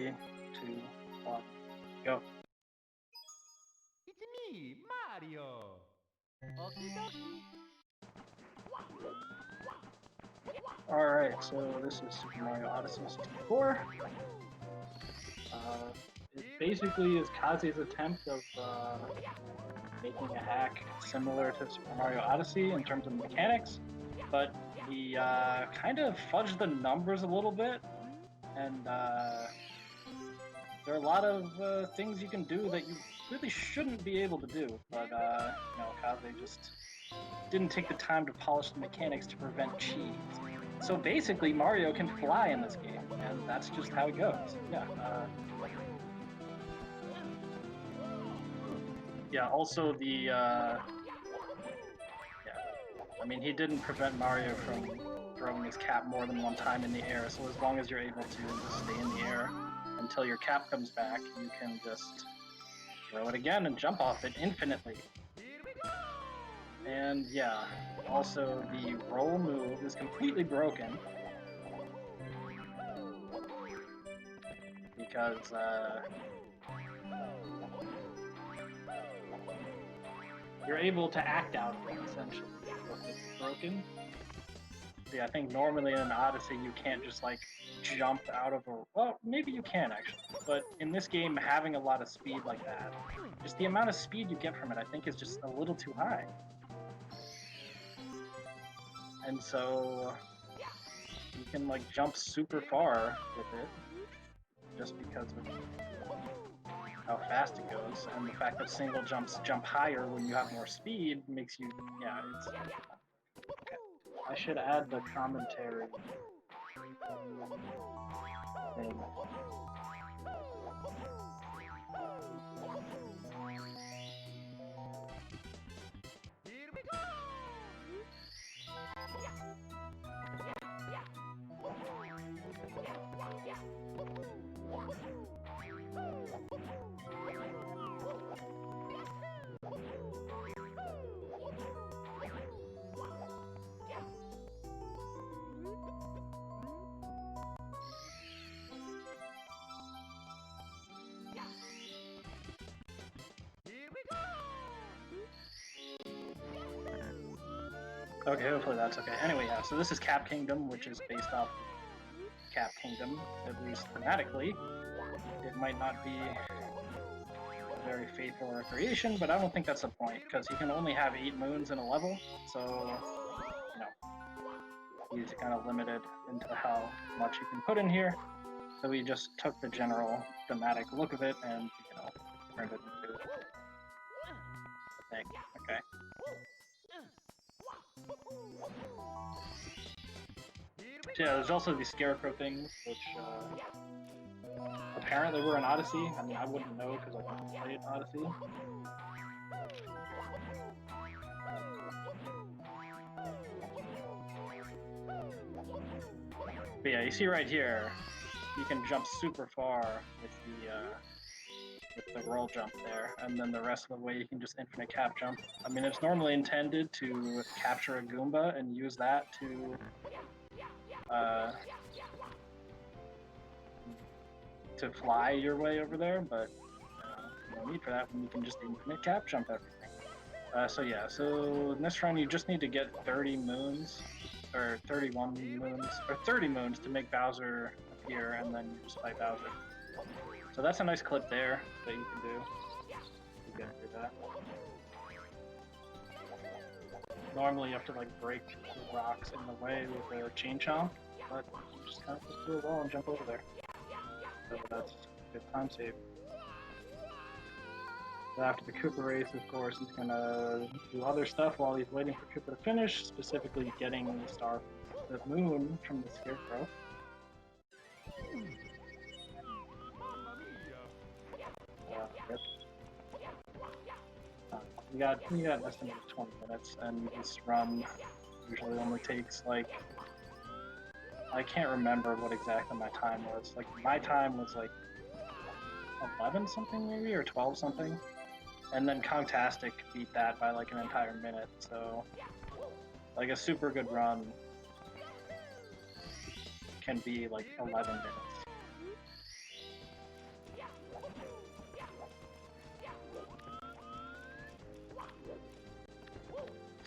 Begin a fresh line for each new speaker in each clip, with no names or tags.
3, 2, 1, go.
It's me, Mario. Okie dokie.
Alright, so this is Super Mario Odyssey 64. It basically is Kazi's attempt of making a hack similar to Super Mario Odyssey in terms of mechanics, but he kind of fudged the numbers a little bit, and there are a lot of things you can do that you really shouldn't be able to do, but Kazi just didn't take the time to polish the mechanics to prevent cheats. So basically, Mario can fly in this game, and that's just how it goes. Yeah, also the, I mean, he didn't prevent Mario from throwing his cap more than one time in the air, so as long as you're able to just stay in the air until your cap comes back, you can just throw it again and jump off it infinitely. And yeah, also the roll move is completely broken because you're able to act out of it, essentially. So if it's broken. Yeah, I think normally in an Odyssey you can't just like jump out of a... Well, maybe you can actually, but in this game having a lot of speed like that, just the amount of speed you get from it I think is just a little too high. And so you can like jump super far with it just because of how fast it goes, and the fact that single jumps jump higher when you have more speed makes you, yeah, it's... Okay. I should add the commentary thing. Okay, hopefully that's okay. Anyway, yeah, so this is Cap Kingdom, which is based off of Cap Kingdom, at least thematically. It might not be a very faithful recreation, but I don't think that's the point, because he can only have 8 moons in a level, so, you know, he's kind of limited into how much you can put in here. So we just took the general thematic look of it and, you know, turned it into a thing. Okay. So yeah, there's also these scarecrow things, which apparently were in Odyssey. I mean, I wouldn't know because I haven't played Odyssey. But yeah, you see right here, you can jump super far with the roll jump there, and then the rest of the way you can just infinite cap jump. I mean, it's normally intended to capture a Goomba and use that to fly your way over there, but no need for that when you can just infinite cap jump everything. So yeah, so in this run you just need to get 30 moons, or 31 moons, or 30 moons to make Bowser appear, and then you just fight Bowser. So that's a nice clip there that you can do. You can do that. Normally you have to like break the rocks in the way with a chain chomp, but you just kind of just do a wall and jump over there. So that's a good time save. So after the Koopa race, of course, he's gonna do other stuff while he's waiting for Koopa to finish, specifically getting the star, the moon from the Scarecrow. You got an estimated 20 minutes, and this run usually only takes like, I can't remember what exactly my time was. Like my time was like 11 something maybe, or 12 something, and then Kongtastic beat that by like an entire minute. So like a super good run can be like 11 minutes.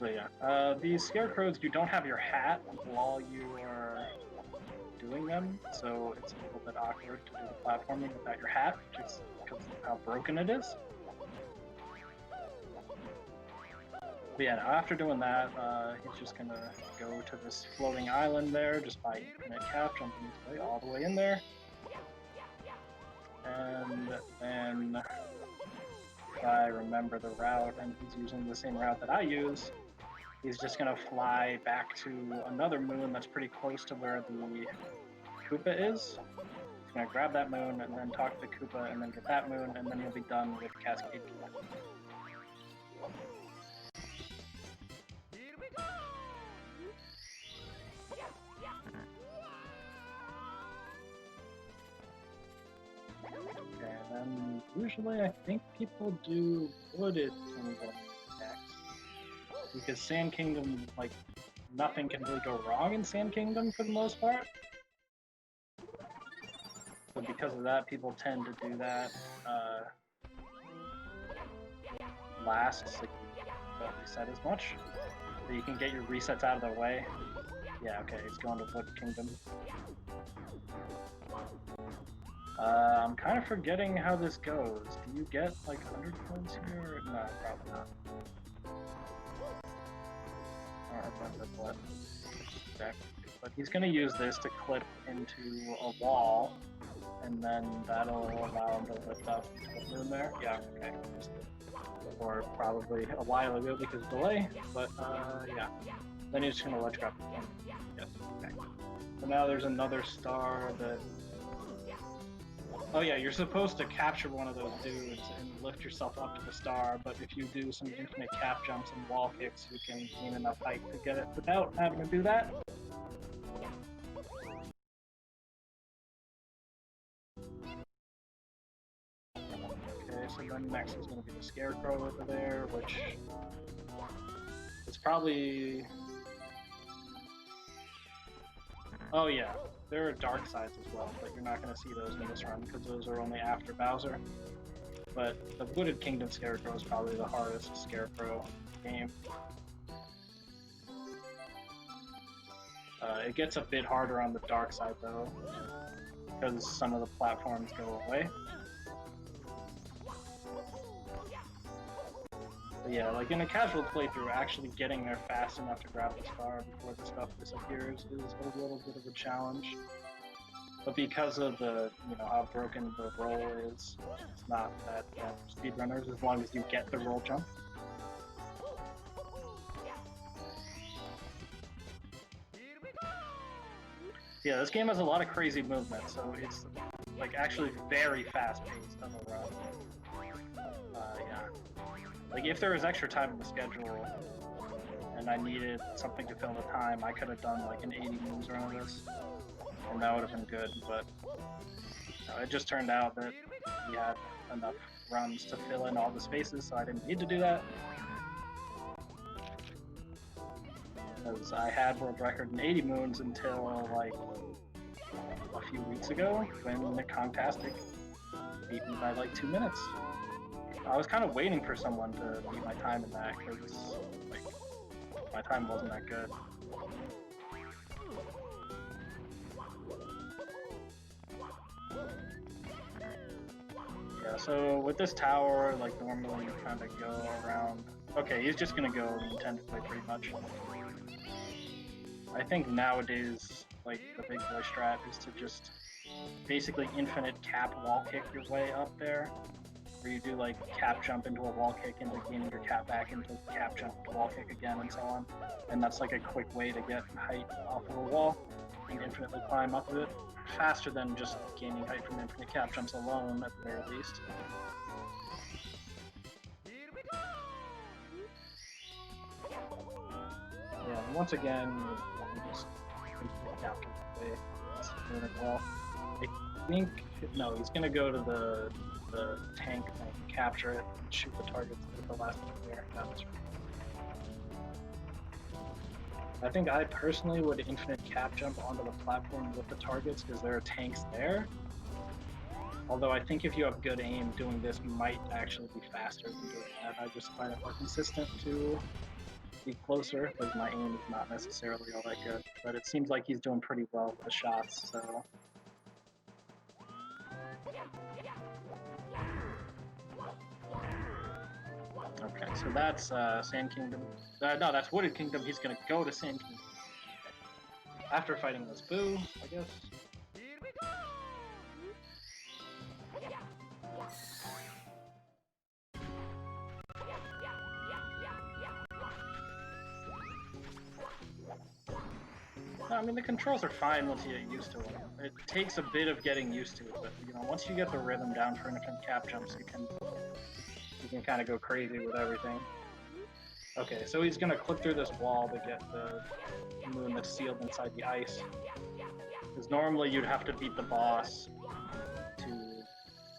So yeah, these scarecrows, you don't have your hat while you are doing them, so it's a little bit awkward to do the platforming without your hat, just because of how broken it is. But yeah, after doing that, he's just gonna go to this floating island there, just by infinite cap, jumping his way all the way in there. And then, if I remember the route, and he's using the same route that I use, he's just gonna fly back to another moon that's pretty close to where the Koopa is. He's gonna grab that moon and then talk to the Koopa and then get that moon, and then he'll be done with Cascade Koopa. Okay, then usually I think people do Wooded Kingdom next. Because Sand Kingdom, like, nothing can really go wrong in Sand Kingdom for the most part. So because of that, people tend to do that last, so you don't reset as much. So you can get your resets out of the way. Yeah, okay, it's going to Wood Kingdom. I'm kind of forgetting how this goes. Do you get like 100 coins here? No, probably not. I don't remember what exactly. But he's going to use this to clip into a wall, and then that'll allow him to lift up the moon there. Yeah, okay. Or probably a while ago because of delay, but yeah. Then he's just going to let drop the moon. Yes, okay. So now there's another star that... Oh yeah, you're supposed to capture one of those dudes and lift yourself up to the star, but if you do some infinite cap jumps and wall kicks, you can gain enough height to get it without having to do that. Okay, so then next is going to be the Scarecrow over there, which is probably... Oh yeah, there are dark sides as well, but you're not going to see those in this run because those are only after Bowser. But the Wooded Kingdom Scarecrow is probably the hardest Scarecrow game. It gets a bit harder on the dark side though, because some of the platforms go away. But yeah, like in a casual playthrough, actually getting there fast enough to grab the star before the stuff disappears is a little bit of a challenge. But because of the, you know, how broken the roll is, it's not that bad for speedrunners as long as you get the roll jump. Yeah, this game has a lot of crazy movement, so it's like actually very fast paced on the run. Yeah. Like if there was extra time in the schedule and I needed something to fill the time, I could have done like an 80 moves run of this, and that would have been good, but it just turned out that we had enough runs to fill in all the spaces, so I didn't need to do that. Because I had world record in 80 moons until like a few weeks ago when Kongtastic beat me by like 2 minutes. I was kind of waiting for someone to beat my time in that because like my time wasn't that good. Yeah, so with this tower, like normally you kind of go around. Okay, he's just gonna go the intended way pretty much. I think nowadays, like the big boy strat is to just basically infinite cap wall kick your way up there, where you do like cap jump into a wall kick into gaining your cap back into cap jump into wall kick again and so on. And that's like a quick way to get height off of a wall and infinitely climb up it faster than just gaining height from infinite cap jumps alone at the very least. Yeah, and once again, you just infinite cap jump away. It's doing it well. I think, no, he's gonna go to the tank and capture it and shoot the targets with the last one there. That was right. I think I personally would infinite cap jump onto the platform with the targets because there are tanks there. Although I think if you have good aim, doing this might actually be faster than doing that. I just find it more consistent to be closer, because my aim is not necessarily all that good. But it seems like he's doing pretty well with the shots, so... Okay, so that's Sand Kingdom. No, that's Wooded Kingdom. He's gonna go to Sand Kingdom. After fighting this Boo, I guess.
Here we go!
I mean, the controls are fine once you get used to them. It takes a bit of getting used to it, but you know, once you get the rhythm down for infinite cap jumps, you can kind of go crazy with everything. Okay, so he's gonna clip through this wall to get the moon that's sealed inside the ice. Because normally you'd have to beat the boss to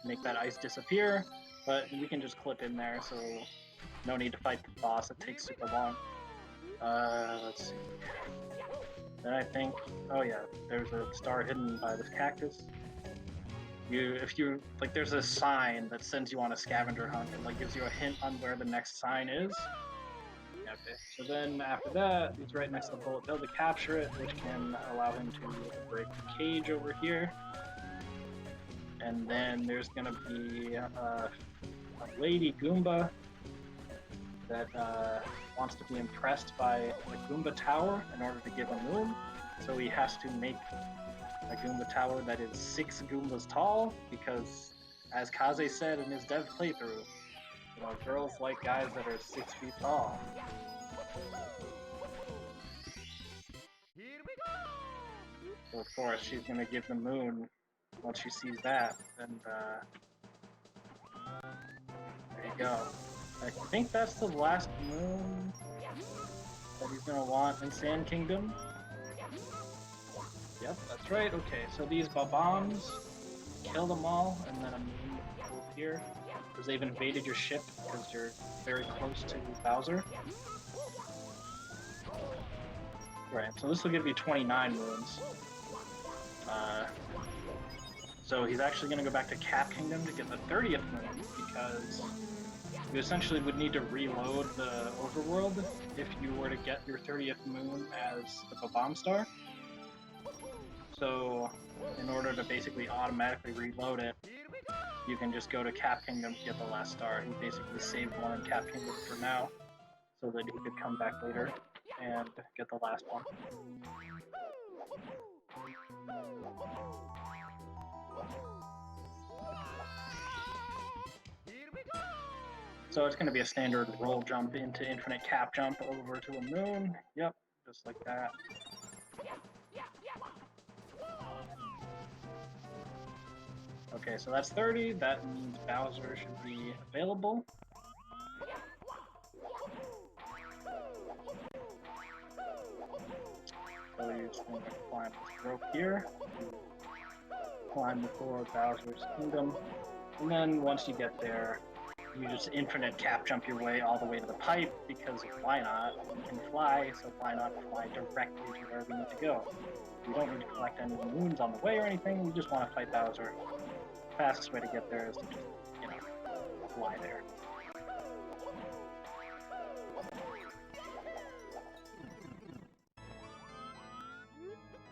make that ice disappear, but we can just clip in there, so no need to fight the boss. It takes super long. Let's see. Then I think, oh yeah, there's a star hidden by this cactus. If you like, there's a sign that sends you on a scavenger hunt and like gives you a hint on where the next sign is. Okay, so then after that, he's right next to the bullet bill to capture it, which can allow him to break the cage over here. And then there's gonna be a lady Goomba that wants to be impressed by the Goomba Tower in order to give a moon. So he has to make a Goomba Tower that is 6 Goombas tall, because as Kaze said in his dev playthrough, you know, girls like guys that are 6 feet tall.
Here we go!
So of course she's gonna give the moon once she sees that, and there you go. I think that's the last moon that he's gonna want in Sand Kingdom. Yep, that's right. Okay, so these bombs, kill them all, and then a moon will appear because they've invaded your ship because you're very close to Bowser. Right, so this will give you 29 moons. So he's actually going to go back to Cap Kingdom to get the 30th moon, because you essentially would need to reload the overworld if you were to get your 30th moon as the Bomb Star. So in order to basically automatically reload it, you can just go to Cap Kingdom to get the last star. He basically saved one in Cap Kingdom for now, so that he could come back later and get the last one. So it's going to be a standard roll jump into infinite cap jump over to a moon. Yep, just like that. Okay, so that's 30. That means Bowser should be available. So you're just going to climb this rope here. Climb before Bowser's Kingdom. And then once you get there, you just infinite cap jump your way all the way to the pipe, because why not? You can fly, so why not fly directly to where we need to go? You don't need to collect any moons on the way or anything, you just want to fight Bowser. The fastest way to get there is to just, you know, fly there.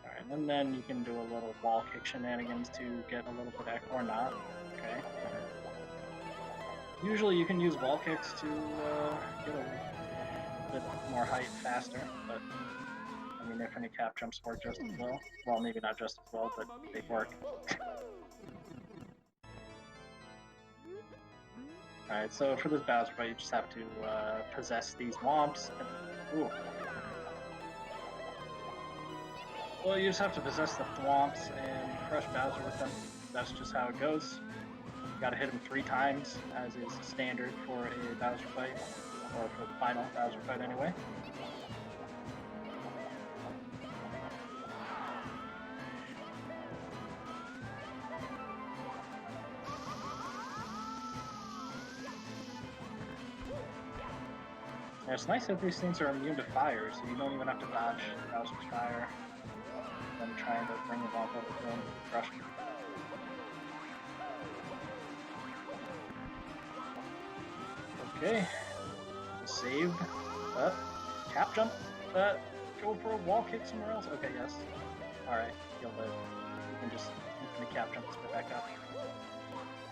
Alright, and then you can do a little wall kick shenanigans to get a little bit or not. Okay. Usually you can use wall kicks to get a bit more height faster, but I mean, infinite cap jumps work just as well. Well, maybe not just as well, but they work. Alright, so for this Bowser fight, you just have to possess these womps. And, ooh. Well, you just have to possess the thwomps and crush Bowser with them. That's just how it goes. You gotta hit him 3 times, as is standard for a Bowser fight, or for the final Bowser fight anyway. Yeah, it's nice that these things are immune to fire, so you don't even have to dodge Bowser's fire. Them trying to bring the bomb over to him, crush him. Okay, saved up. cap jump? Go for a wall kick somewhere else? Okay, yes. Alright, you'll live. You can just infinite cap jump spit back up.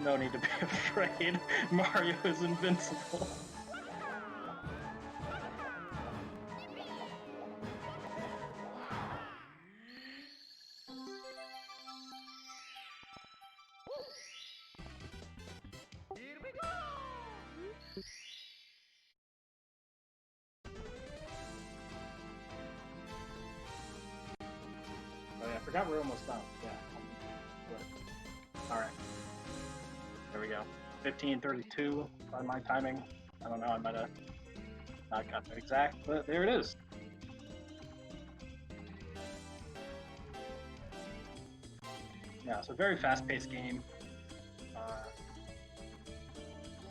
No need to be afraid. Mario is invincible.
Here we go!
Oh yeah, I forgot we're almost done. Yeah. Good. Alright. There we go. 15:32 by my timing. I don't know, I might have not got that exact, but there it is. Yeah, so very fast-paced game.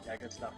Yeah, good stuff.